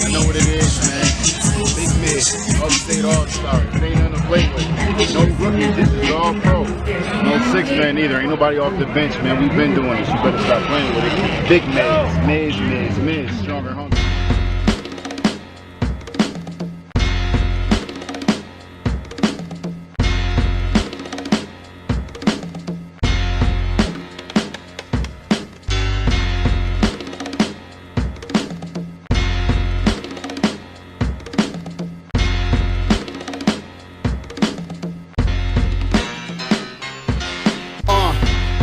I know what it is, man. Big mid, UpstateAllstarz. It ain't nothing to play with. No rookies, this is all pro. No six man either. Ain't nobody off the bench, man. We've been doing this. You better stop playing with it. Big mids, stronger, hungry.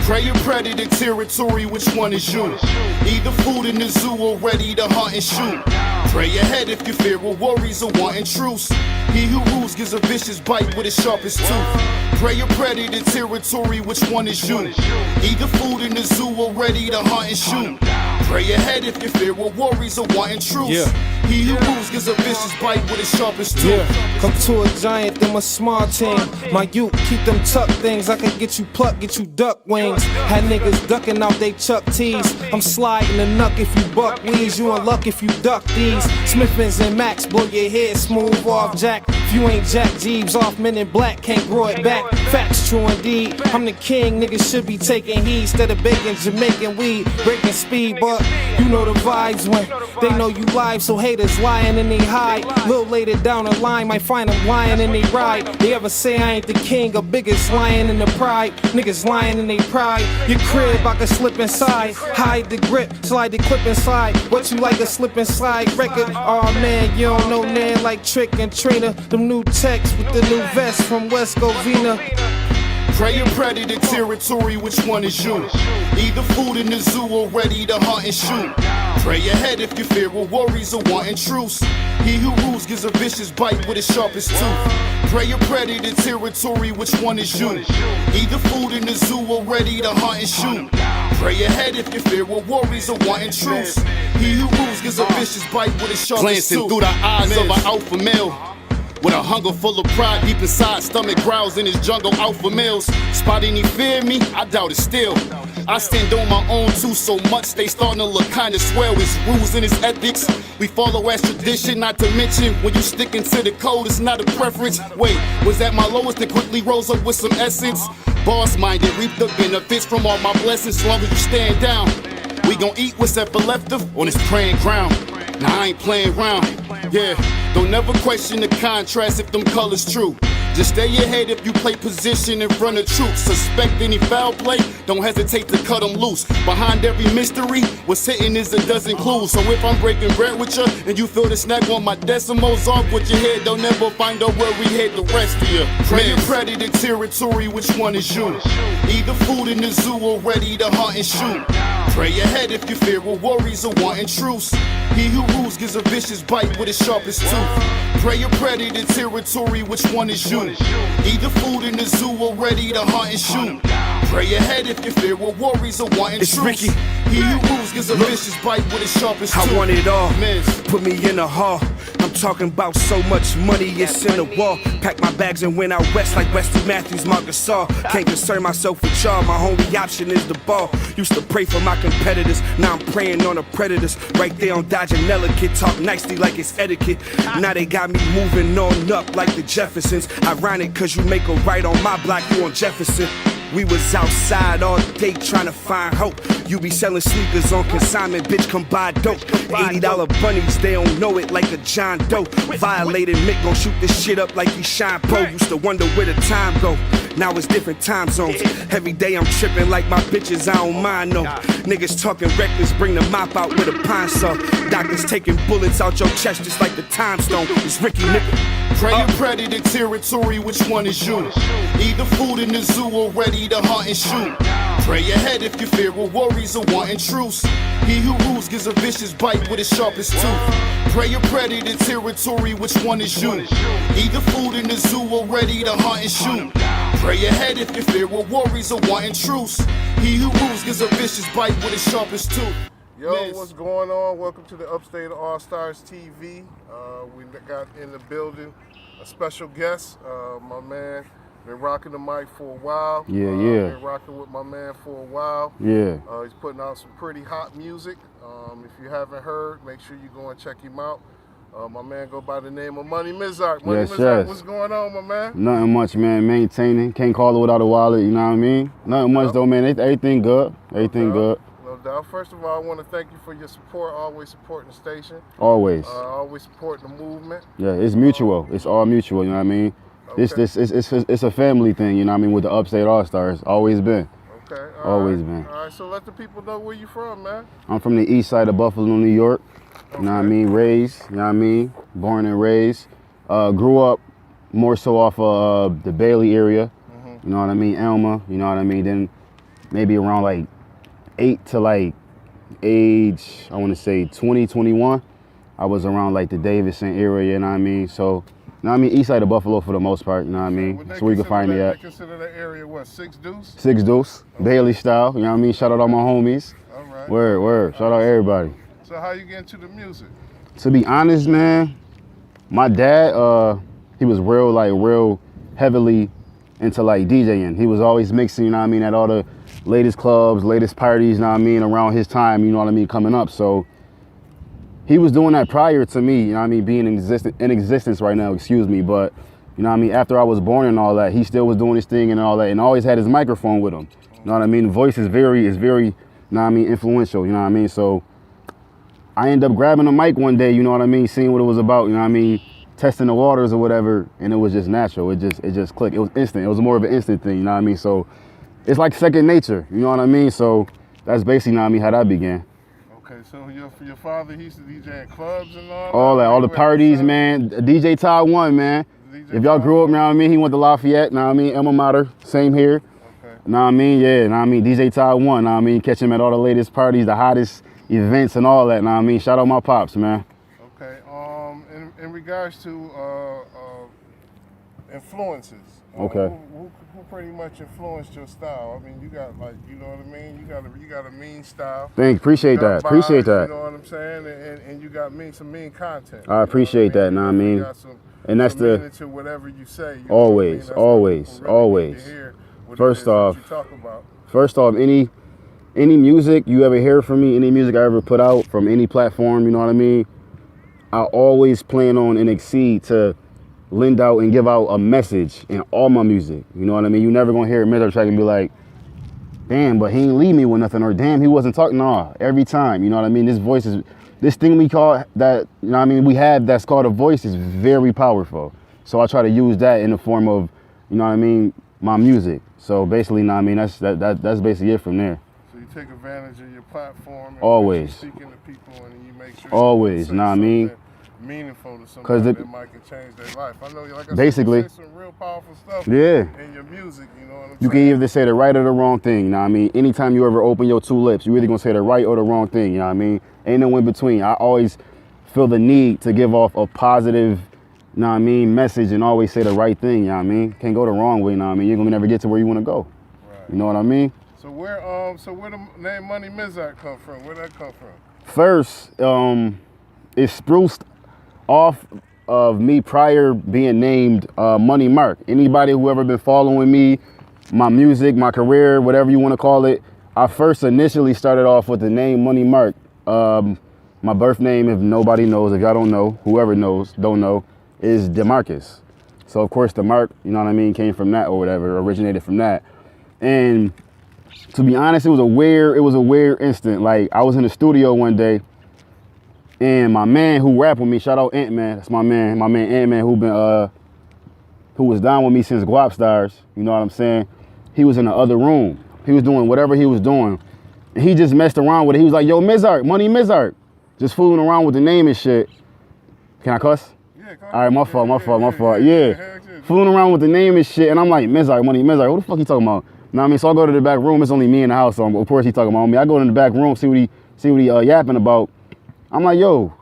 Prey or predator territory, which one is you? Either food in the zoo or ready to hunt and shoot. Pray ahead if you fear worries or wanting truce. He who rules gives a vicious bite with his sharpest tooth. Prey or predator territory, which one is you? Either food in the zoo or ready to hunt and shoot. Pray ahead if you fear worries or wanting truce. He who rules gives a vicious bite with his sharpest tooth. Come to a giant, then a small team. My youth, keep them tuck things. I can get you plucked, get you duck wings. Had niggas ducking out they Chuck T's. I'm sliding the knuck if you buck weeds. You in luck if you duck these. Smithins and Max, blow your head smooth off Jack. If you ain't Jack Jeeves off Men in Black, can't grow it back. Facts true indeed. I'm the king, niggas should be taking heed. Instead of baking Jamaican weed, breaking speed. But you know the vibes when they know you live, so haters lying and they hide. Little later down the line, might find them lying and they ride. They ever say I ain't the king or biggest lion in the pride? Niggas lying in they pride. Your crib, I can slip inside. Hide the grip, slide the clip inside. What you like a slip inside record? Oh man, you don't know man like Trick and Trina. Them new texts with the new vest from West Covina. Prey or predator territory, which one is you? Either food in the zoo or ready to hunt and shoot. Pray ahead if you fear worries or wanting truce. He who rules gives a vicious bite with his sharpest tooth. Prey or predator territory, which one is you? Either food in the zoo or ready to hunt and shoot. Pray ahead if you fear worries or wanting truce. He who rules gives a vicious bite with his sharpest tooth. Glancing through the eyes of an alpha male, with a hunger full of pride deep inside, stomach growls in his jungle alpha males. Spotting he fear me, I doubt it still. I stand on my own too so much, they starting to look kinda swell. His rules and his ethics, we follow as tradition. Not to mention, when you sticking to the code, it's not a preference. Wait, was at my lowest and quickly rose up with some essence. Boss minded, reap the benefits from all my blessings. As long as you stand down, we gon' eat what's ever left of on this praying ground. Nah, I ain't playing around, yeah. Don't never question the contrast if them colors true. Just stay ahead if you play position in front of troops. Suspect any foul play, don't hesitate to cut them loose. Behind every mystery, what's hitting is a dozen clues. So if I'm breaking bread with you and you feel the snap on my decimals off with your head, don't ever find out where we head the rest of you. Prey or predator territory, which one is you? Either food in the zoo or ready to hunt and shoot. Pray ahead if you fear worries or wanting truce. He who rules gives a vicious bite with his sharpest tooth. Prey or predator territory, which one is you? Either food in the zoo or ready to hunt and shoot. Pray ahead if you fear worries or wanting truce. Ricky. He who rules gives a vicious bite with his sharpest tooth. I want it all. Put me in a hall. I'm talking about so much money, it's in the wall. Pack my bags and went out west like Wesley Matthews, Marc Gasol. Can't concern myself with y'all, my only option is the ball. Used to pray for my competitors, now I'm praying on the predators. Right there on Dodgenella, kid talk nicely like it's etiquette. Now they got me moving on up like the Jeffersons. Ironic cause you make a right on my block, you on Jefferson. We was outside all day trying to find hope. You be selling sneakers on consignment, bitch, come buy dope. $80 bunnies, they don't know it like a John Doe. Violated Mick gon' shoot this shit up like he Shine Poe. Used to wonder where the time go, now it's different time zones. Every day I'm tripping like my bitches, I don't mind no. Niggas talking reckless, bring the mop out with a pine saw. Doctors taking bullets out your chest just like the time stone. It's Ricky nigga. Prey or predator territory, which one is you? Either food in the zoo or ready to hunt and shoot. Pray ahead if you fear worries or wanting truce. He who rules gives a vicious bite with his sharpest tooth. Prey or predator territory, which one is you? Either food in the zoo or ready to hunt and shoot. Pray ahead if you fear worries or wanting truce. He who rules gives a vicious bite with his sharpest tooth. Yo, what's going on? Welcome to the UpstateAllstarz TV. We got in the building a special guest, my man. Been rocking the mic for a while. Been rocking with my man for a while. He's putting out some pretty hot music. If you haven't heard, make sure you go and check him out. My man go by the name of Money Mizzark. Money Yes, Mizzark, yes. what's going on, my man? Nothing much, man. Maintaining. Can't call it without a wallet, you know what I mean? Nothing much though, man. Everything good. Everything good. No doubt. First of all, I want to thank you for your support, always supporting the station. Always. Always supporting the movement. Yeah, it's mutual. It's all mutual, you know what I mean? Okay. It's a family thing, you know what I mean, with the Upstate All-Stars. Always been. Okay. Always been. All right, so let the people know where you from, man. I'm from the east side of Buffalo, New York. You know what I mean? Raised, you know what I mean? Born and raised. Grew up more so off of the Bailey area. You know what I mean? Elma, you know what I mean? Then maybe around like 8 to like age, I want to say 20, 21. I was around like the Davidson area, you know what I mean? So, you know what I mean? East side of Buffalo for the most part, you know what I mean? That's where you can find me at. They consider that area what, 6 Deuce? 6 Deuce, Bailey style, you know what I mean? Shout out all my homies. All right. Word. Shout out everybody. So how you get into the music? To be honest, man, my dad, he was real heavily into like DJing. He was always mixing, you know what I mean, at all the latest clubs, latest parties, you know what I mean, around his time, you know what I mean, coming up. So he was doing that prior to me, you know what I mean, being in existence right now, excuse me. But, you know what I mean, after I was born and all that, he still was doing his thing and all that, and always had his microphone with him. You know what I mean? The voice is very, you know what I mean, influential, you know what I mean? So I ended up grabbing a mic one day, you know what I mean, seeing what it was about, you know what I mean, testing the waters or whatever, and it was just natural. It just clicked. It was instant. It was more of an instant thing, you know what I mean? So it's like second nature, you know what I mean? So that's basically, you know what I mean, how that began. Okay, so your father, he used to DJ in clubs and All the parties, man. DJ Todd 1, man. If y'all grew up, you know what I mean, he went to Lafayette, you know what I mean, Alma Mater, same here. Okay. You know what I mean? Yeah, you know what I mean? DJ Todd 1, you know what I mean? Catch him at all the latest parties, the hottest events and all that, you know what I mean? Shout out my pops, man. Okay, in regards to influences, Okay. Who pretty much influenced your style? I mean, you got like, you know what I mean? You got a mean style. Appreciate that. Appreciate that. You know what I'm saying? And you got some mean content. I appreciate that, know what I mean? And that's the to whatever you say. You always. First off, any music you ever hear from me, any music I ever put out from any platform, you know what I mean? I always plan on and exceed to lend out and give out a message in all my music. You know what I mean? You never gonna hear a Mizzark track and be like, damn, but he ain't leave me with nothing, or damn, he wasn't talking. Nah, every time, you know what I mean? This voice is, this thing we call that, you know what I mean, we have that's called a voice is very powerful. So I try to use that in the form of, you know what I mean, my music. So basically, you know what I mean, that's basically it from there. So you take advantage of your platform and always speaking to people, and you make sure always, you know what I mean? Meaningful to somebody that might can change their life. I know, like I basically said, you say some real powerful stuff in your music, you know what I'm saying? You can either say the right or the wrong thing, you know what I mean? Anytime you ever open your 2 lips, you either gonna say the right or the wrong thing, you know what I mean? Ain't no in between. I always feel the need to give off a positive, you know what I mean, message, and always say the right thing, you know what I mean? Can't go the wrong way, you know what I mean? You're gonna never get to where you wanna go. Right. You know what I mean? So where the name Money Mizzark come from? Where'd that come from? First, it's spruced off of me prior being named Money Mark. Anybody who ever been following me, my music, my career, whatever you want to call it, I first initially started off with the name Money Mark. My birth name, if nobody knows, if y'all don't know, whoever knows, don't know, is DeMarcus. So of course the Mark, you know what I mean, came from that or whatever, originated from that. And to be honest, it was a weird instant. Like, I was in the studio one day, and my man who rap with me, shout out Ant-Man, that's my man Ant-Man, who was down with me since UpstateAllstarz, you know what I'm saying? He was in the other room. He was doing whatever he was doing. And he just messed around with it. He was like, yo, Mizzark, Money Mizzark. Just fooling around with the name and shit. Can I cuss? Yeah, all right, my fault. Yeah. Fooling around with the name and shit. And I'm like, Mizzark, Money Mizzark, what the fuck he talking about? You know what I mean? So I go to the back room. It's only me in the house. So of course he talking about me. I go in the back room, see what he yapping about. I'm like, yo,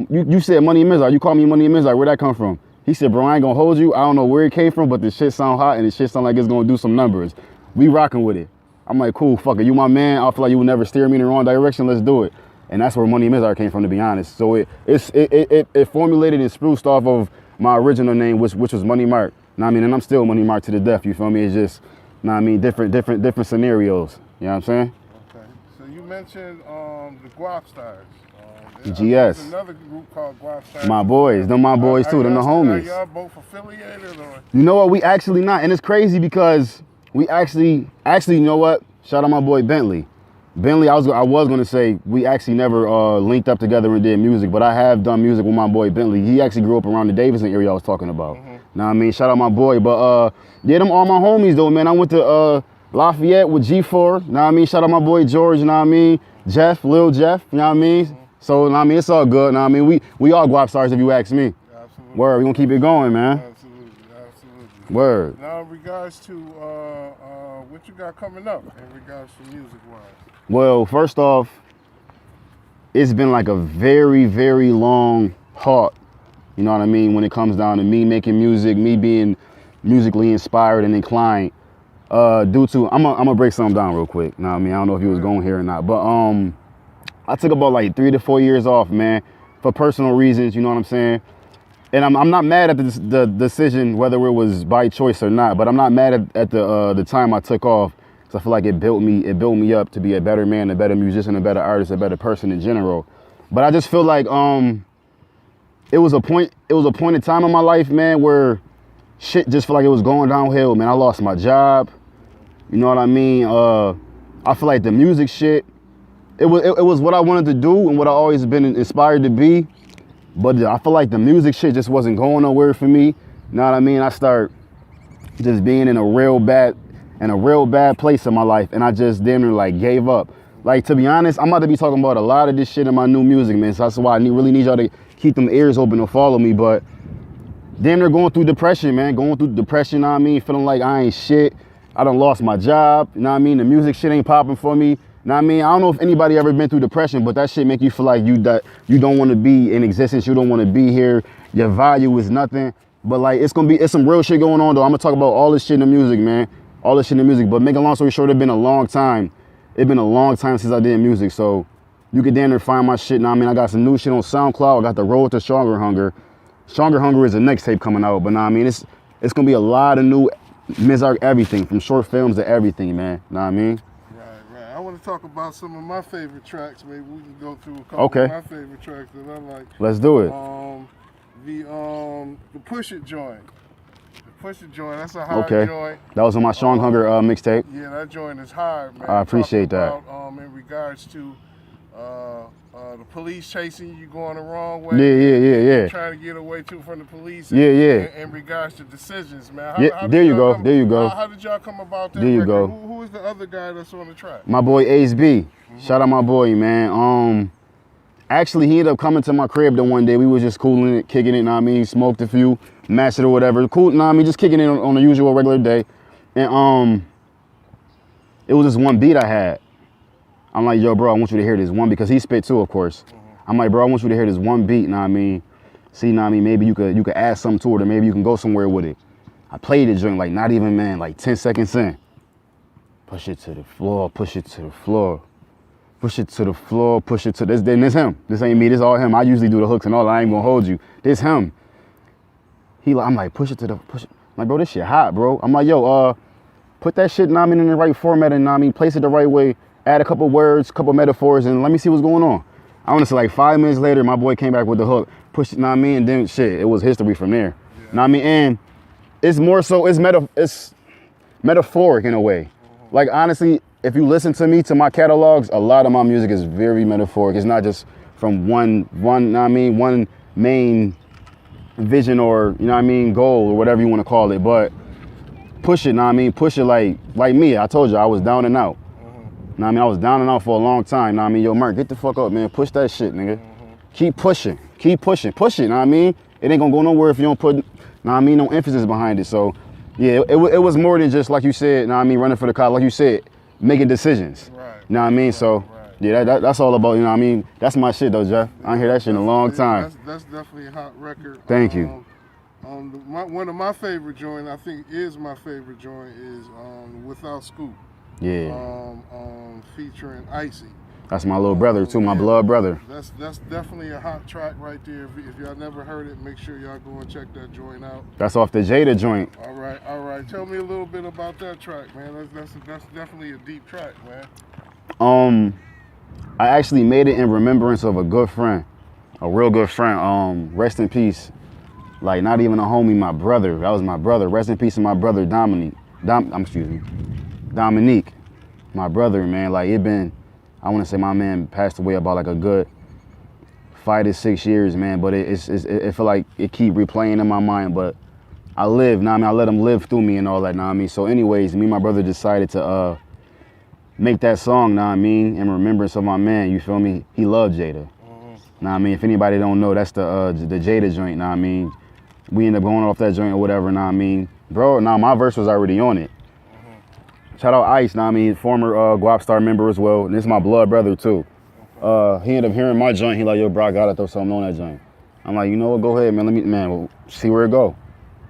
you said Money Mizzark. You call me Money Mizzark. Where'd that come from? He said, bro, I ain't gonna hold you. I don't know where it came from, but this shit sound hot and this shit sound like it's gonna do some numbers. We rocking with it. I'm like, cool, fuck it. You my man. I feel like you would never steer me in the wrong direction. Let's do it. And that's where Money Mizzark came from, to be honest. So it formulated and spruced off of my original name, which was Money Mark. Know what I mean? And I'm still Money Mark to the death. You feel me? It's just, know what I mean, different scenarios. You know what I'm saying? Okay. So you mentioned the UpstateAllstarz. GS. There's another group called Guapstars. My boys, them my boys too, them the homies. Are y'all both affiliated or? You know what? We actually not, and it's crazy because we actually, you know what? Shout out my boy Bentley. Bentley, I was gonna say we actually never linked up together and did music, but I have done music with my boy Bentley. He actually grew up around the Davidson area I was talking about. Know what I mean? Shout out my boy, but yeah, them all my homies though, man. I went to Lafayette with G4. Know what I mean? Shout out my boy George. Know what I mean? Jeff, Lil Jeff. You know what I mean? So, know what I mean? It's all good. Know what I mean? We all Guapstars if you ask me. Absolutely. Word. We gonna keep it going, man. Absolutely. Word. Now, in regards to what you got coming up in regards to music-wise? Well, first off, it's been like a very, very long haul. You know what I mean? When it comes down to me making music, me being musically inspired and inclined, due to, I'm gonna break something down real quick. You know what I mean? I don't know if you was going here or not, but I took about like 3 to 4 years off, man, for personal reasons. You know what I'm saying? And I'm not mad at the decision, whether it was by choice or not, but I'm not mad at the time I took off. I feel like it built me up to be a better man, a better musician, a better artist, a better person in general. But I just feel like it was a point in time in my life, man, where shit just felt like it was going downhill, man. I lost my job. You know what I mean? I feel like the music shit, it was what I wanted to do and what I always been inspired to be. But I feel like the music shit just wasn't going nowhere for me. You know what I mean? I start just being in a real bad place in my life, and I just damn near like gave up. Like, to be honest, I'm about to be talking about a lot of this shit in my new music, man. So that's why I really need y'all to keep them ears open and follow me. But damn near going through depression, man. Going through depression, you know what I mean? Feeling like I ain't shit. I done lost my job, you know what I mean? The music shit ain't popping for me. You know what I mean? I don't know if anybody ever been through depression, but that shit make you feel like you don't want to be in existence. You don't want to be here. Your value is nothing. But like, it's some real shit going on though. I'm gonna talk about all this shit in the music, man. All this shit in the music. But make a long story short, it's been a long time. It's been a long time since I did music. So you can damn near find my shit. Now I mean, I got some new shit on SoundCloud. I got the Road to Stronger Hunger. Stronger Hunger is the next tape coming out. But now I mean, it's gonna be a lot of new Mizzark everything, from short films to everything, man. Know what I mean? Right. I want to talk about some of my favorite tracks. Maybe we can go through a couple of my favorite tracks that I like. Let's do it. The Push It joint. Push It joint, that's a hard joint. That was on my Strong Hunger mixtape. Yeah, that joint is hard, man. I appreciate that. About, in regards to the police chasing you going the wrong way. Yeah. Trying to get away from the police. Yeah. In regards to decisions, man. How there you go. How did y'all come about that? There you record? go. Who is the other guy that's on the track? My boy Ace B. Shout out my boy, man. Actually, he ended up coming to my crib the one day. We was just cooling it, kicking it, know what I mean? Smoked a few, mashed it or whatever. Cool, know what I mean? Just kicking it on a usual regular day. And it was this one beat I had. I'm like, yo, bro, I want you to hear this one, because he spit too, of course. I'm like, bro, I want you to hear this one beat, know what I mean? See, know what I mean? Maybe you could add something to it, or maybe you can go somewhere with it. I played it joint, like not even, man, like 10 seconds in. Push it to the floor, push it to the floor. Push it to the floor, push it to this. Then this him. This ain't me. This all him. I usually do the hooks and all. I ain't gonna hold you. This him. I'm like, push it. I'm like, bro, this shit hot, bro. I'm like, yo, put that shit, know what I mean, in the right format, and know what I mean, place it the right way. Add a couple words, couple metaphors, and let me see what's going on. I want to say like 5 minutes later, my boy came back with the hook, pushed it, know what I mean, and then shit, it was history from there. Yeah. Know what I mean, and it's more so, it's metaphoric in a way. Like, honestly, if you listen to me, to my catalogs, a lot of my music is very metaphoric. It's not just from one, know what I mean, one main vision or, you know what I mean, goal or whatever you want to call it. But push it, know what I mean, push it like me. I told you, I was down and out. Know what I mean, I was down and out for a long time. Know what I mean, yo, Mark, get the fuck up, man. Push that shit, nigga. Keep pushing, push it. Know what I mean? It ain't gonna go nowhere if you don't put, know what I mean, no emphasis behind it. So, yeah, it was more than just, like you said, know what I mean, running for the cop, like you said, making decisions. Right. You know what I mean? So, yeah, that's all about, you know what I mean? That's my shit, though, Jeff. I ain't hear that shit in a long time. That's definitely a hot record. Thank you. One of my favorite joint, I think is my favorite joint, is Without Scoop. Yeah. Featuring Icy. That's my little brother, too, my blood brother. That's definitely a hot track right there. If y'all never heard it, make sure y'all go and check that joint out. That's off the Jada joint. All right. Tell me a little bit about that track, man. That's definitely a deep track, man. I actually made it in remembrance of a good friend, a real good friend. Rest in peace. Like, not even a homie, my brother. That was my brother. Rest in peace to my brother, Dominique. Dominique, my brother, man. Like, I want to say my man passed away about like a good 5 to 6 years, man. But it feel like it keep replaying in my mind. But I live, I let him live through me and all that, So anyways, me and my brother decided to make that song, in remembrance of my man, you feel me? He loved Jada. If anybody don't know, that's the Jada joint, We ended up going off that joint or whatever, Bro, my verse was already on it. Shout out Ice, former Upstate member as well. And this is my blood brother too. He ended up hearing my joint. He like, yo, bro, I gotta throw something on that joint. I'm like, you know what, go ahead, man. We'll see where it go.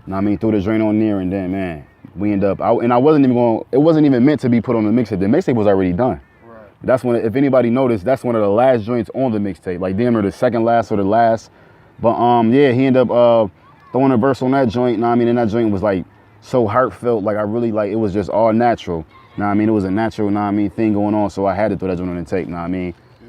Threw the joint on there, and then, man, we end up, it wasn't even meant to be put on the mixtape. The mixtape was already done. Right. That's when, if anybody noticed, that's one of the last joints on the mixtape. Like, damn near the second last or the last. But, yeah, he ended up throwing a verse on that joint, and that joint was, like, so heartfelt. Like, I really, like, it was just all natural. It was a natural, thing going on, so I had to throw that joint on the tape,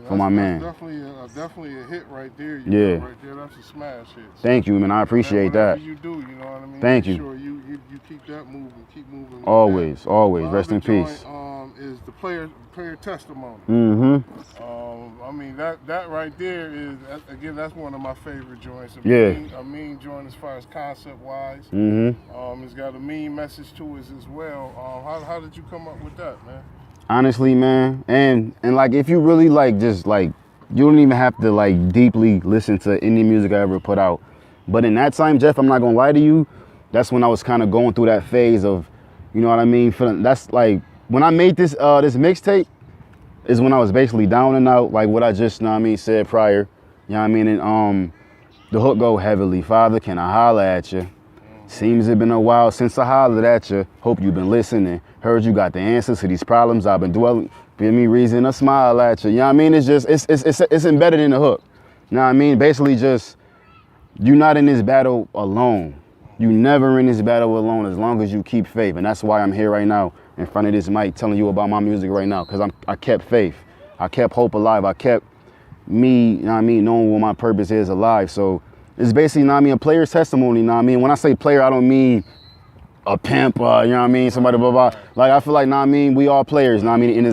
for my man. Definitely a hit right there. Yeah. Right there, that's a smash hit. So thank you, man. I appreciate that. You do, you know what I mean? Thank you. Sure, you keep that moving, keep moving. Always. Rest in peace. Joint, is the player testimony. That right there is, again, that's one of my favorite joints. A mean joint as far as concept wise. It's got a mean message to it as well. How did you come up with that, man? Honestly, man, and like, if you really like, just like, you don't even have to like deeply listen to any music I ever put out. But in that time, Jeff, I'm not gonna lie to you, that's when I was kind of going through that phase of, you know what I mean? That's like, when I made this this mixtape, is when I was basically down and out, like what I just, said prior. You know what I mean? And the hook go heavily. Father, can I holler at you? Seems it's been a while since I hollered at you. Hope you've been listening. Heard you got the answers to these problems I've been dwelling. Give me reason to smile at you. You know what I mean? It's just, it's embedded in the hook. You know what I mean? Basically just, you're not in this battle alone. You never in this battle alone as long as you keep faith. And that's why I'm here right now in front of this mic telling you about my music right now. Because I kept faith. I kept hope alive. I kept me, you know what I mean, knowing what my purpose is alive. So it's basically, you know what I mean, a player's testimony, you know what I mean? When I say player, I don't mean a pimp, you know what I mean, somebody, blah, blah. Like, I feel like, you know what I mean, we all players, you know what I mean, in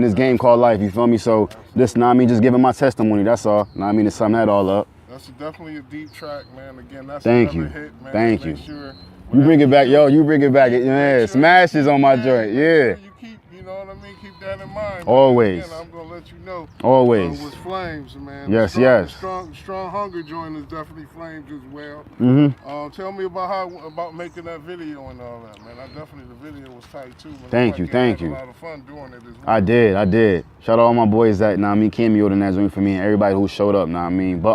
this game called life, you feel me? So this, you know what I mean, just giving my testimony, that's all, you know what I mean, to sum that all up. That's definitely a deep track, man. Again, that's Thank another you. hit, man. Thank you. Sure You bring it back, yo, you bring it back, yeah, smashes on my joint, yeah. You keep, you know what I mean, keep that in mind. Always. Again, I'm gonna let you know. Always. With Flames, man. Yes, Strong Hunger joint is definitely Flames as well. Tell me about making that video and all that, man. The video was tight too. Man. Thank you. A lot of fun doing it as well. I did. Shout out all my boys that, know what I mean, cameoed in that joint for me and everybody who showed up, know what I mean. But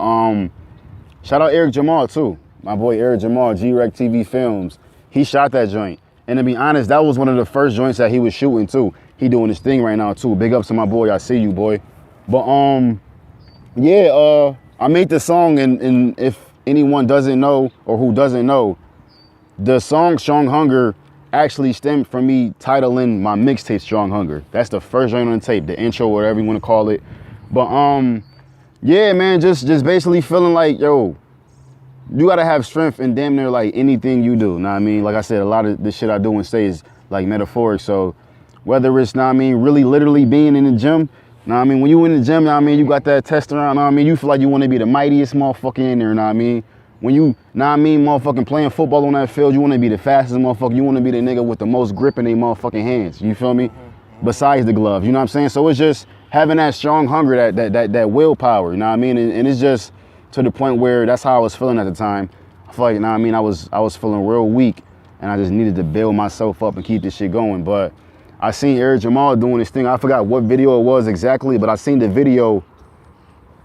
shout out Eric Jamal too. My boy Eric Jamal, G-Rec TV Films. He shot that joint. And to be honest, that was one of the first joints that he was shooting too. He doing his thing right now too. Big ups to my boy, I see you, boy. But I made the song, and if anyone doesn't know or who doesn't know, the song Strong Hunger actually stemmed from me titling my mixtape Strong Hunger. That's the first joint on the tape, the intro, whatever you want to call it. But yeah, man, just basically feeling like, yo, you gotta have strength in damn near like anything you do, know what I mean? Like I said, a lot of the shit I do and say is like metaphoric. So whether it's, know what I mean, really literally being in the gym, know what I mean? When you in the gym, know what I mean, you got that testosterone, know what I mean? You feel like you wanna be the mightiest motherfucker in there, know what I mean? When you, know what I mean, motherfucking playing football on that field, you wanna be the fastest motherfucker. You wanna be the nigga with the most grip in their motherfucking hands, you feel me? Besides the gloves, you know what I'm saying? So it's just having that strong hunger, that willpower, you know what I mean? And it's just to the point where that's how I was feeling at the time. I feel like, you know what I mean, I was feeling real weak, and I just needed to build myself up and keep this shit going. But I seen Eric Jamal doing this thing. I forgot what video it was exactly, but I seen the video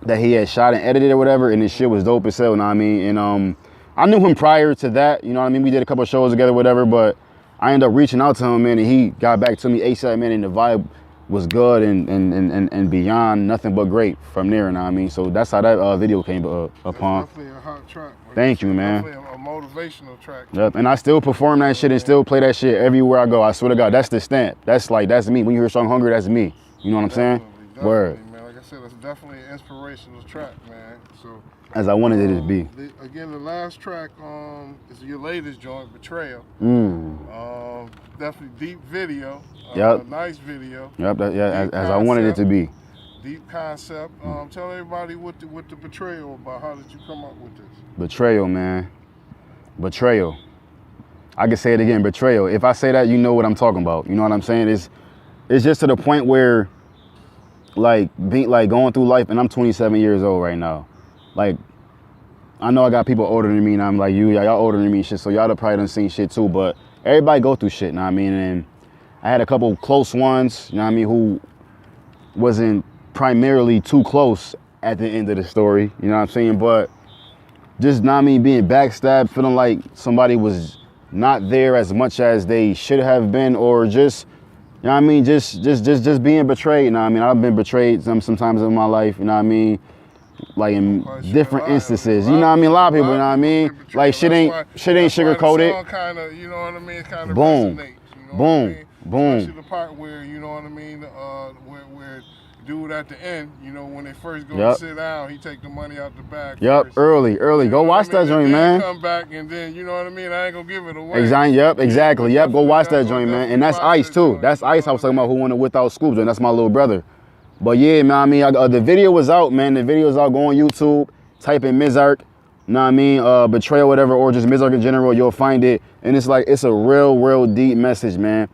that he had shot and edited or whatever, and this shit was dope as hell, you know what I mean? And I knew him prior to that, you know what I mean? We did a couple of shows together, whatever, but I ended up reaching out to him, man, and he got back to me ASAP, man, and the vibe was good and beyond nothing but great from there, you know what I mean? So that's how that video came upon. Definitely a hot track. Like Thank you, man. Definitely a motivational track. Yep, and I still perform that shit and still play that shit everywhere I go. I swear to God, that's the stamp. That's me. When you hear Strong Hunger, that's me. You know what I'm saying? Definitely, Word. Man. Like I said, it's definitely an inspirational track, man. So as I wanted it to be. Again, the last track is your latest joint, Betrayal. Definitely deep video. Yep. Nice video. Yep. As I wanted it to be. Deep concept. Tell everybody what the Betrayal about. How did you come up with this? Betrayal, man. Betrayal. I can say it again. Betrayal. If I say that, you know what I'm talking about. You know what I'm saying? It's just to the point where, like going through life, and I'm 27 years old right now. Like, I know I got people older than me, and I'm like, y'all older than me, shit. So y'all probably done seen shit too. But everybody go through shit. You know what I mean? And I had a couple close ones. You know what I mean? Who wasn't primarily too close at the end of the story, you know what I'm saying? But just, know what I mean, being backstabbed, feeling like somebody was not there as much as they should have been, or just, you know what I mean, just being betrayed, you know what I mean? I've been betrayed sometimes in my life, you know what I mean? Like in different instances, you know what I mean? A lot of people, you know what I mean? Like shit ain't sugar-coated. Kind of, you know what I mean? Kind of boom, resonates, you know boom, what I mean? boom. Especially the part where, you know what I mean, where dude at the end, you know, when they first go to sit down, he take the money out the bag. First. Early. Go watch that joint, man. Come back and then, you know what I mean? I ain't gonna give it away. Exactly. Go watch that joint, man. And that's Ice too. That's Ice. I was talking about who wanted without Scoop joint. That's my little brother. But yeah, man. I mean, the video was out, man. The video's out. Go on YouTube. Type in Mizzark. You know what I mean? Betrayal, whatever, or just Mizzark in general. You'll find it. And it's like it's a real deep message, man.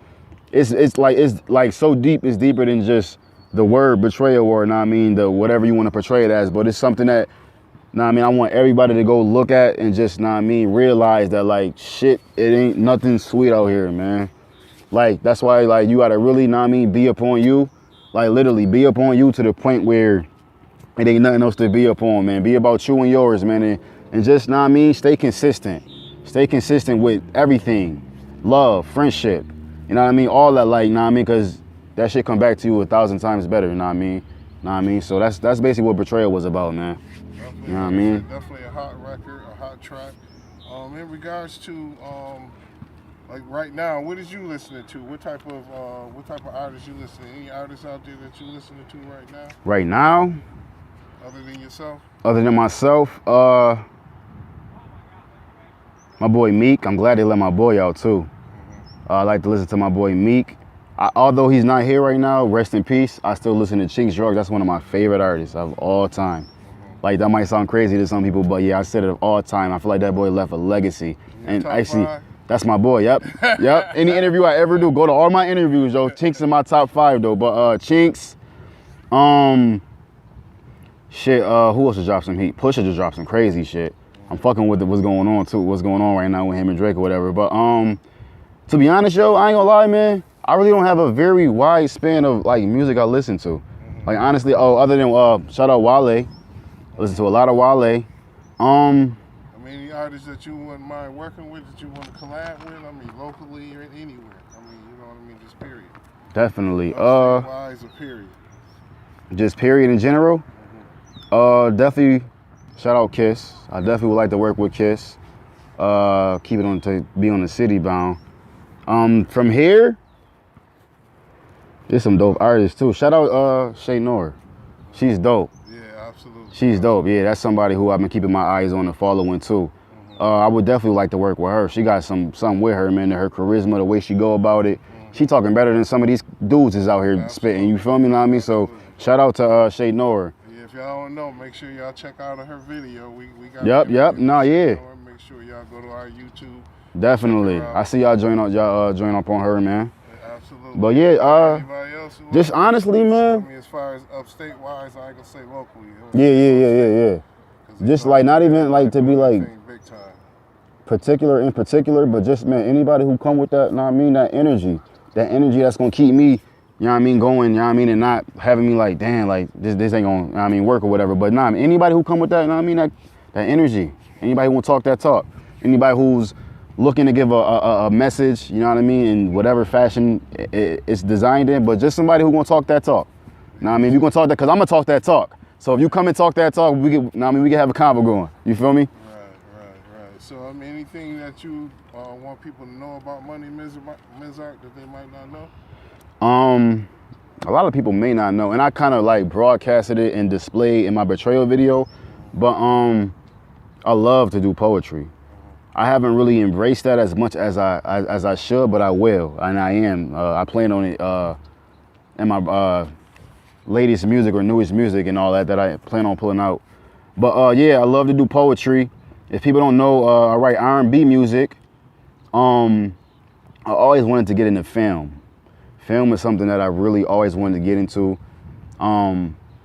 It's like so deep. It's deeper than just the word betrayal, or, know what I mean, the whatever you want to portray it as, but it's something that, know what I mean, I want everybody to go look at and just, know what I mean, realize that, like, shit, it ain't nothing sweet out here, man. Like, that's why, like, you gotta really, know what I mean, be upon you, like, literally be upon you to the point where it ain't nothing else to be upon, man. Be about you and yours, man, and just, know what I mean, stay consistent with everything, love, friendship, you know what I mean, all that, like, know what I mean, because that shit come back to you 1,000 times better, you know what I mean? Know what I mean? So that's basically what Betrayal was about, man. Definitely, you know what I mean? Definitely a hot record, a hot track. In regards to like right now, what is you listening to? What type of artists you listening to? Any artists out there that you listening to right now? Right now? Other than yourself? Other than myself, my boy Meek. I'm glad they let my boy out too. I like to listen to my boy Meek. Although he's not here right now, rest in peace, I still listen to Chinks Drugs. That's one of my favorite artists of all time. Like, that might sound crazy to some people, but yeah, I said it of all time. I feel like that boy left a legacy. And actually, that's my boy, yep. Any interview I ever do, go to all my interviews, yo. Chinks in my top 5, though. But Chinks, shit, who else just dropped some heat? Pusha just dropped some crazy shit. I'm fucking with what's going on, too. What's going on right now with him and Drake or whatever. But to be honest, yo, I ain't gonna lie, man. I really don't have a very wide span of like music I listen to. Like, honestly, other than shout out Wale. I listen to a lot of Wale. I mean, any artists that you wouldn't mind working with, that you want to collab with, I mean, locally or anywhere. I mean, you know what I mean, just period. Definitely. Wise or period. Just period in general. Definitely shout out Kiss. I definitely would like to work with Kiss. Keep it on to be on the city bound. From here, there's some dope artists too. Shout out Shay Noor. She's dope. Yeah, absolutely. She's dope. Yeah, that's somebody who I've been keeping my eyes on and following too. I would definitely like to work with her. She got something with her, man. Her charisma, the way she go about it. She talking better than some of these dudes is out here spitting. You feel me? Know what I mean? So shout out to Shay Noor. Yeah, if y'all don't know, make sure y'all check out her video. We got. Yep. Nah, yeah. Make sure y'all go to our YouTube. Definitely. I see y'all join up on her, man. Absolutely. But yeah, just honestly, man. I mean, as far as upstate wise, I ain't gonna say locally. Yeah. Just like not even like to be like particular, but just, man, anybody who come with that, know what I mean, that energy that's gonna keep me, you know what I mean, going, you know what I mean, and not having me like, damn, like this ain't gonna, you know what I mean, work or whatever. But nah, anybody who come with that, you know what I mean, that energy, anybody who wanna talk that talk, anybody who's looking to give a message, you know what I mean, in whatever fashion it's designed in, but just somebody who gonna talk that talk. You know what I mean? You gonna talk that, cause I'm gonna talk that talk. So if you come and talk that talk, we can, you know what I mean, we can have a convo going. You feel me? Right. So I mean, anything that you want people to know about Money Mizzark that they might not know? a lot of people may not know, and I kind of like broadcasted it and displayed in my Betrayal video, but I love to do poetry. I haven't really embraced that as much as I should, but I will, and I am. I plan on it in my latest music or newest music and all that I plan on pulling out. But yeah, I love to do poetry. If people don't know, I write R&B music. I always wanted to get into film. Film is something that I really always wanted to get into.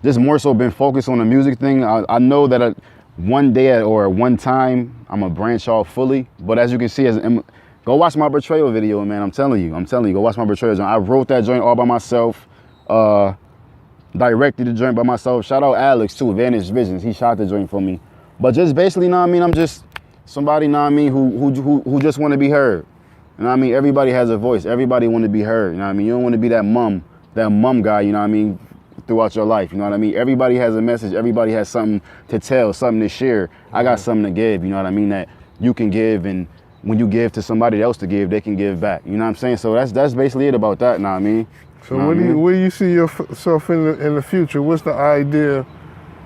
Just more so been focused on the music thing. I know that one day or one time I'm gonna branch off fully. But as you can see, go watch my Betrayal video, man. I'm telling you, go watch my Betrayal joint. I wrote that joint all by myself. Directed the joint by myself. Shout out Alex too, Vantage Visions. He shot the joint for me. But just basically, I'm just somebody, who just want to be heard. Everybody has a voice. Everybody want to be heard. You don't want to be that mum guy. Throughout your life. Everybody has a message. Everybody has something to tell, something to share. I got something to give. That you can give, and when you give to somebody else to give, they can give back. You know what I'm saying? So that's basically it about that. So where do you see yourself in the future? What's the idea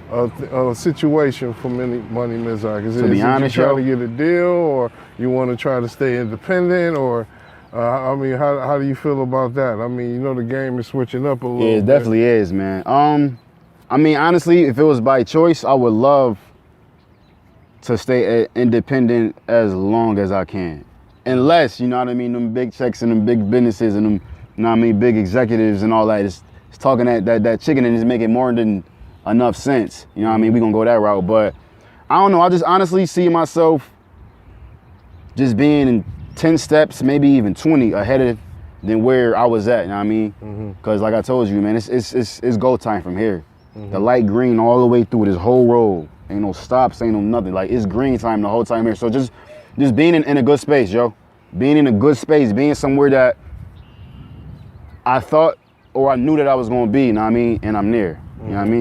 of situation for Money Mizzark? Is it you trying to get a deal, or you want to try to stay independent, or how do you feel about that? The game is switching up a little bit. Yeah, it definitely is, man. Honestly, if it was by choice, I would love to stay independent as long as I can. Unless, them big checks and them big businesses and them, big executives and all that is talking that chicken and is making more than enough sense. We gonna go that route. But I don't know, I just honestly see myself just being in 10 steps, maybe even 20 ahead than where I was at, Because like I told you, man, it's go time from here. The light green all the way through this whole road. Ain't no stops, ain't no nothing. Like, it's green time the whole time here. So just being in a good space, yo. Being in a good space, being somewhere that I thought or I knew that I was gonna be, and I'm near.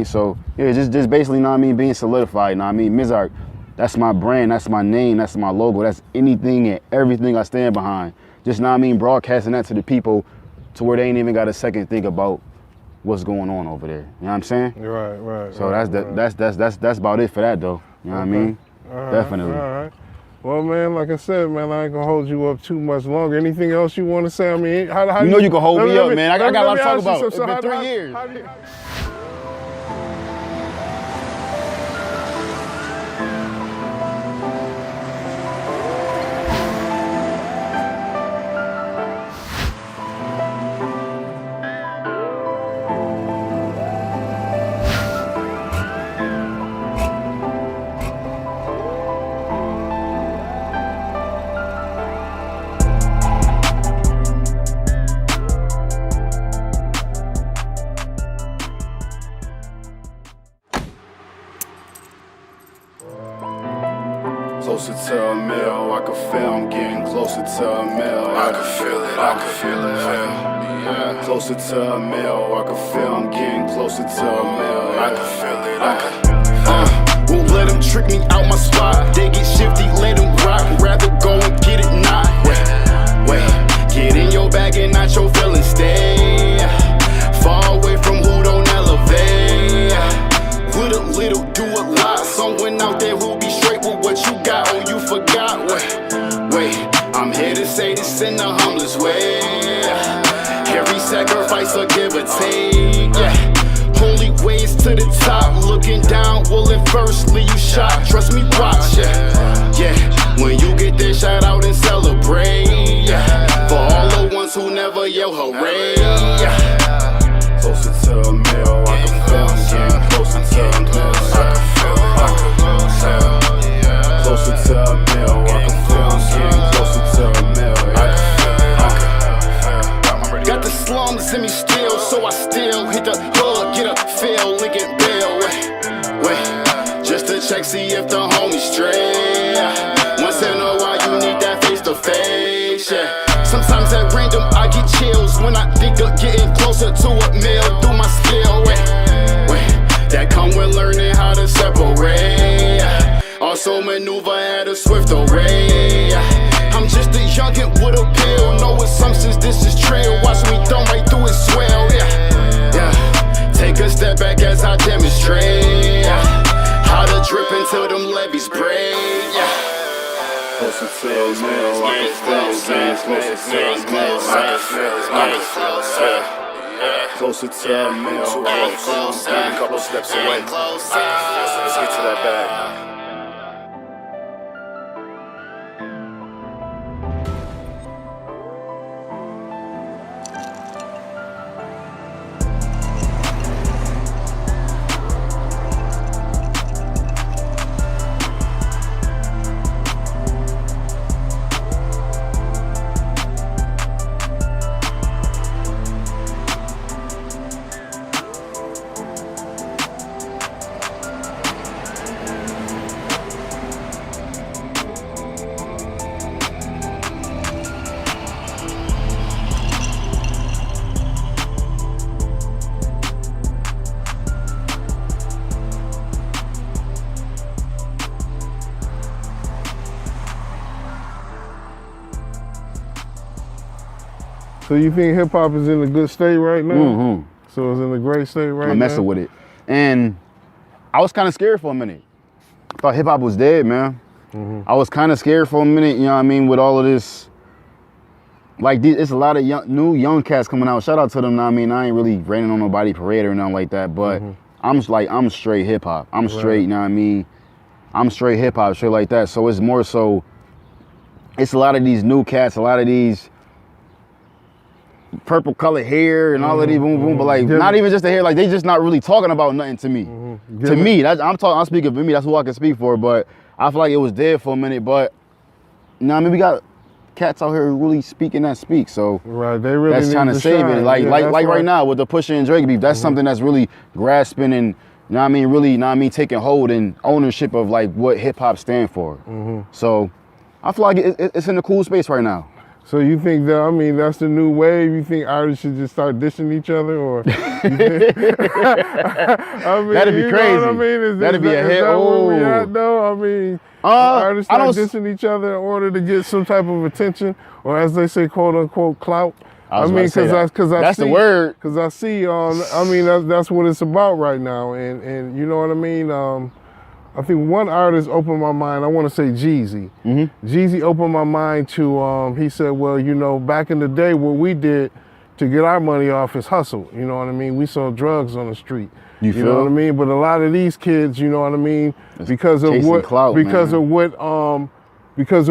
So yeah, just basically, being solidified, Mizzark. That's my brand, that's my name, that's my logo, that's anything and everything I stand behind. Just, broadcasting that to the people to where they ain't even got a second think about what's going on over there. You know what I'm saying? Right. So that's about it for that, though. You know what I mean? Right, definitely. All right. Well, man, like I said, man, I ain't gonna hold you up too much longer. Anything else you want to say? How you can hold me up, man. I got a lot to talk about. It's been 3 years. Closer to a mill, I can feel I'm getting closer to a mill. I can feel it, yeah. Closer to a mill, I can feel I'm getting closer to a mill. I can feel it, won't let them trick me out my spot. They get shifty, let them rock. Rather go and get it not. Wait, get in your bag and not your feelings. Stay far away from who don't elevate. With a little, do a lot. Someone out there who be straight with what you got. Oh, you forgot. Wait, I'm here to say this in the humblest way. Every sacrifice a give or take. Yeah. Only ways to the top. Looking down will adversely you shot. Trust me, watch. Yeah. When you get there, shout out and celebrate. Yeah. For all the ones who never yell hooray. Yeah. Closer to a mill, I can feel I'm getting closer to a mill. I can feel it, closer to a mill, I can feel I'm getting closer to a mill. Got the slums in me still, so I still hit the hood, get a feel, Lincoln Bill. Wait, just to check, see if the homies stray. Once in a while, you need that face to face, yeah. Sometimes at random I get chills when I think of getting closer to a mill through my skill. Wait, that come with learning how to separate. Also maneuver at a swift array. I'm just a youngin' with a pill, no assumptions, this is trail. Watch me thumb right through it swell, yeah. Yeah, take a step back as I demonstrate how to drip until them levees break. Yeah. Closer to it, man. Closer to it, man. Too close. A couple steps away. Let's get to that bag. So you think hip hop is in a good state right now? Mm-hmm. So it's in a great state right now? I'm messing with it. And I was kind of scared for a minute. I thought hip hop was dead, man. I was kind of scared for a minute, you know what I mean, with all of this. Like, it's a lot of new young cats coming out. Shout out to them, know what I mean? I ain't really raining on nobody parade or nothing like that, but I'm straight hip hop. I'm straight, you know what I mean? I'm straight hip hop, straight like that. So it's more so, it's a lot of these new cats, a lot of these purple colored hair and all of these boom boom, but like not even just the hair, like they just not really talking about nothing to me. To me, I'm speaking for me, that's who I can speak for, but I feel like it was dead for a minute, but you know what I mean, we got cats out here really speaking that speak, so right, they really that's trying to save it. Like right now with the Pusha and Drake beef, that's something that's really grasping and you know what I mean, really, you know what I mean, taking hold and ownership of like what hip hop stand for. So I feel like it's in a cool space right now. So you think that, I mean, that's the new wave? You think artists should just start dishing each other, or? I mean, that'd be crazy. Know what I mean? That'd be a hit. Oh, yeah, no. I mean, artists start dissing each other in order to get some type of attention, or as they say, quote unquote, clout. I mean, because I see, the word. Because I see, I mean, that's what it's about right now, and you know what I mean. I think one artist opened my mind, I want to say Jeezy. Jeezy opened my mind to, he said, well, you know, back in the day, what we did to get our money off is hustle. You know what I mean? We sold drugs on the street. You know what I mean? But a lot of these kids, you know what I mean, because of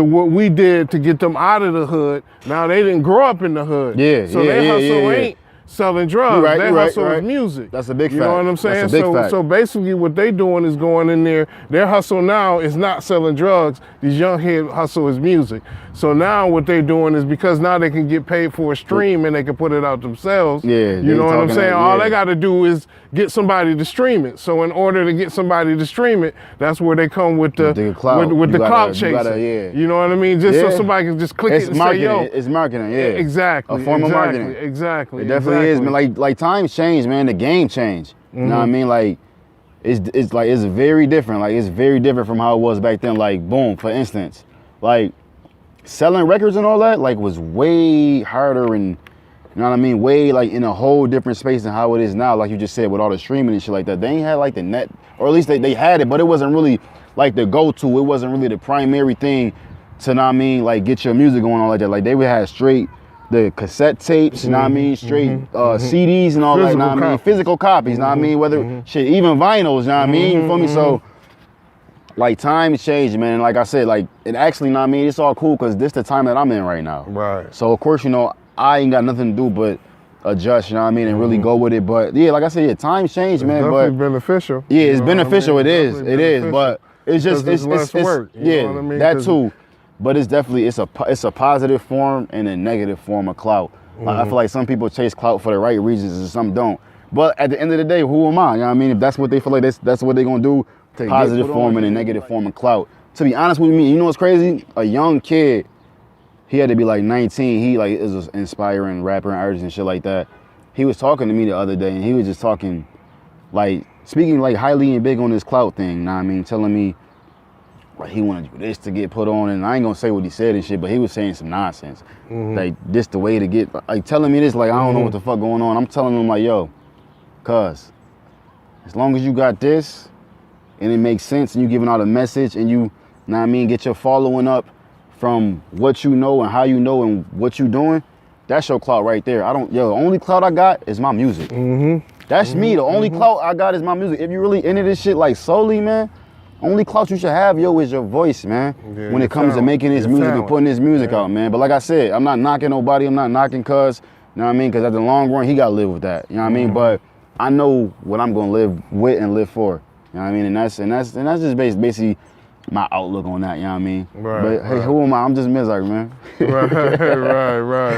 what we did to get them out of the hood. Now they didn't grow up in the hood. So their hustle ain't selling drugs. Their hustle is music. That's a big fact. You know what I'm saying? That's a big fact. So basically what they doing is going in there. Their hustle now is not selling drugs. These young head hustle is music. So now what they're doing is, because now they can get paid for a stream and they can put it out themselves. You know what I'm saying? All they got to do is get somebody to stream it. So in order to get somebody to stream it, that's where they come with the clout chasing. You know what I mean? Just so somebody can just click it and say, yo. It's marketing, Exactly. A form of marketing. Exactly. It definitely is, man. Like times change, man. The game changed. You know what I mean? Like it's very different. Like it's very different from how it was back then. Like boom, for instance, like selling records and all that, like was way harder and you know what I mean, way like in a whole different space than how it is now. Like you just said, with all the streaming and shit like that, they ain't had like the net, or at least they had it, but it wasn't really like the go-to. It wasn't really the primary thing to, know what I mean, like get your music going on like that. Like they would have straight the cassette tapes, you know what I mean, straight CDs and all that, you know what I mean, physical copies, you know what I mean, whether shit, even vinyls, you know what I mean, you feel me? So like times change, man. Like I said, like it actually, you know what I mean, it's all cool because this the time that I'm in right now. Right. So of course, you know, I ain't got nothing to do but adjust, you know what I mean, and really go with it. But yeah, like I said, yeah, times change, man. Definitely but beneficial. Yeah, it's beneficial. I mean? It is. But it's just it's less work. Yeah, know what I mean? That too. But it's definitely it's a positive form and a negative form of clout. Like, I feel like some people chase clout for the right reasons and some don't. But at the end of the day, who am I? You know what I mean? If that's what they feel like that's what they're gonna do, positive form and a negative form of clout. To be honest with me, you know what's crazy? A young kid, he had to be like 19. He like is an inspiring rapper and artist and shit like that. He was talking to me the other day and he was just talking, like speaking like highly and big on this clout thing. You know what I mean? Telling me like he wanted this to get put on, and I ain't gonna say what he said and shit, but he was saying some nonsense. Like this the way to get, like telling me this, like I don't know what the fuck going on. I'm telling him like, yo, Cause as long as you got this and it makes sense and you giving out a message and you, know what I mean, get your following up from what you know and how you know and what you doing, that's your clout right there. The only clout I got is my music. That's me. The only clout I got is my music. If you really into this shit like solely, man, only clout you should have, is your voice, man. Yeah, when it comes to making this music and putting this music out, man. But like I said, I'm not knocking nobody. I'm not knocking Cuz, you know what I mean? Because at the long run, he got to live with that, you know what I mean? But I know what I'm going to live with and live for, you know what I mean? And that's just basically my outlook on that, you know what I mean? Right. But hey, who am I? I'm just Mizzark, man.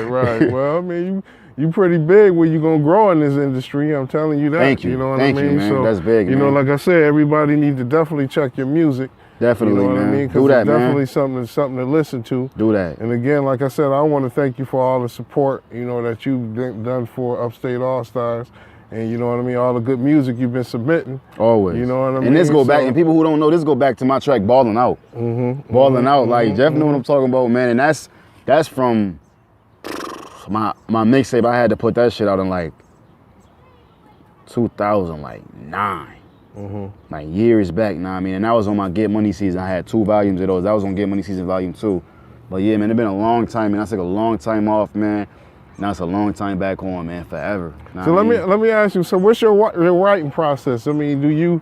Right. Well, I mean, you pretty big where you gonna grow in this industry. I'm telling you that. Thank you. You know what Thank I mean? You, man. So, that's big, you know, like I said, everybody needs to definitely check your music. Definitely, you know man. What I mean? Do that, it's definitely something to listen to. Do that. And again, like I said, I want to thank you for all the support, you know, that you've done for Upstate All-Stars. And you know what I mean, all the good music you've been submitting. Always. You know what I mean? And this go back, and people who don't know, this go back to my track Ballin' Out. Ballin' Out, like Jeff know what I'm talking about, man. And that's from my mixtape. I had to put that shit out in like 2009. Like years back, you know what I mean? And that was on my Get Money season. I had 2 volumes of those. That was on Get Money season volume 2. But yeah, man, it's been a long time, man. I took a long time off, man. Now it's a long time back on, man, forever. So let me ask you. So what's your writing process? I mean, do you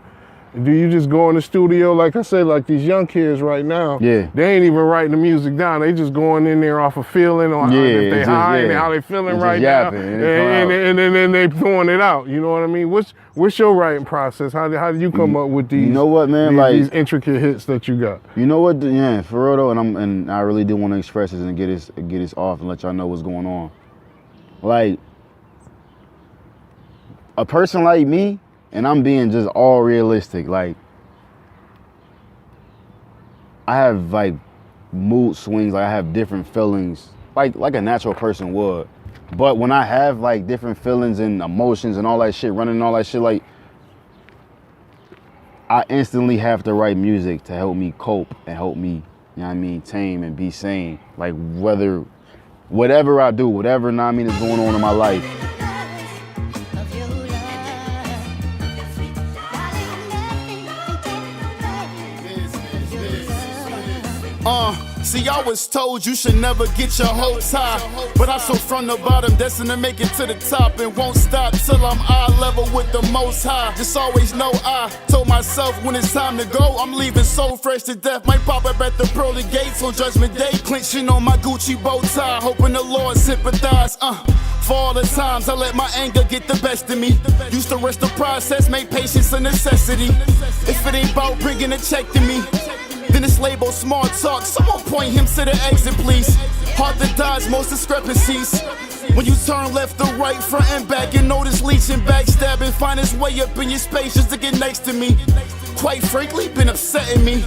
just go in the studio, like I said, like these young kids right now? Yeah. They ain't even writing the music down. They just going in there off of feeling or if they high and how they feeling right now, and then they throwing it out. You know what I mean? What's your writing process? How do you come up with these? You know what, man? These intricate hits that you got. You know what? Yeah, for real though, and I really do want to express this and get this off and let y'all know what's going on. Like, a person like me, and I'm being just all realistic, like, I have like mood swings, like I have different feelings, like a natural person would. But when I have like different feelings and emotions and all that shit, running and all that shit, like, I instantly have to write music to help me cope and help me, you know what I mean, tame and be sane. Like, whatever I do, whatever, know what I mean, is going on in my life. See, I was told you should never get your hopes high, but I'm so from the bottom, destined to make it to the top, and won't stop till I'm eye level with the most high. Just always know I told myself when it's time to go, I'm leaving so fresh to death. Might pop up at the pearly gates on Judgment Day, clenching on my Gucci bow tie, hoping the Lord sympathize. For all the times I let my anger get the best of me. Used to rush the process, make patience a necessity. If it ain't about bringing a check to me, then it's labeled smart talk. Someone point him to the exit, please. Hard to dodge most discrepancies. When you turn left or right, front and back, you notice leeching, backstabbing, find his way up in your space just to get next to me. Quite frankly, been upsetting me.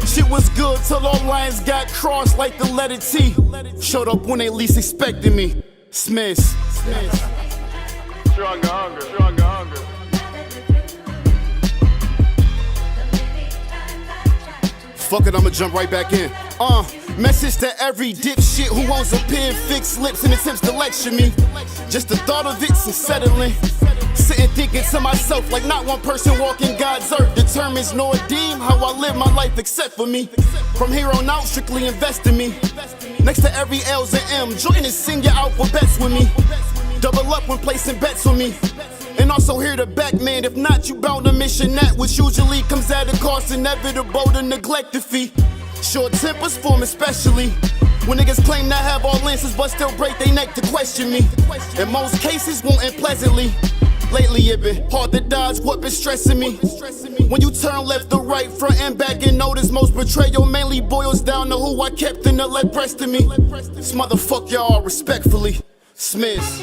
Shit was good till all lines got crossed like the letter T. Showed up when they least expected me. Smiths. Stronger hunger. Fuck it, I'ma jump right back in. Message to every dipshit who owns a pen, fixed lips and attempts to lecture me. Just the thought of it's unsettling. Sitting thinking to myself like not one person walking God's earth determines nor deem how I live my life except for me. From here on out, strictly invest in me. Next to every L's and M, join and sing your alphabets with me. Double up when placing bets with me. And also hear the back, man, if not, you bound to mission that, which usually comes at a cost, inevitable to neglect the fee. Short tempers form especially when niggas claim to have all answers but still break their neck to question me. In most cases, won't end pleasantly. Lately it been hard to dodge what been stressing me. When you turn left or right, front and back, and notice most betrayal mainly boils down to who I kept in the left breast of me. This motherfuck y'all respectfully. Smiths.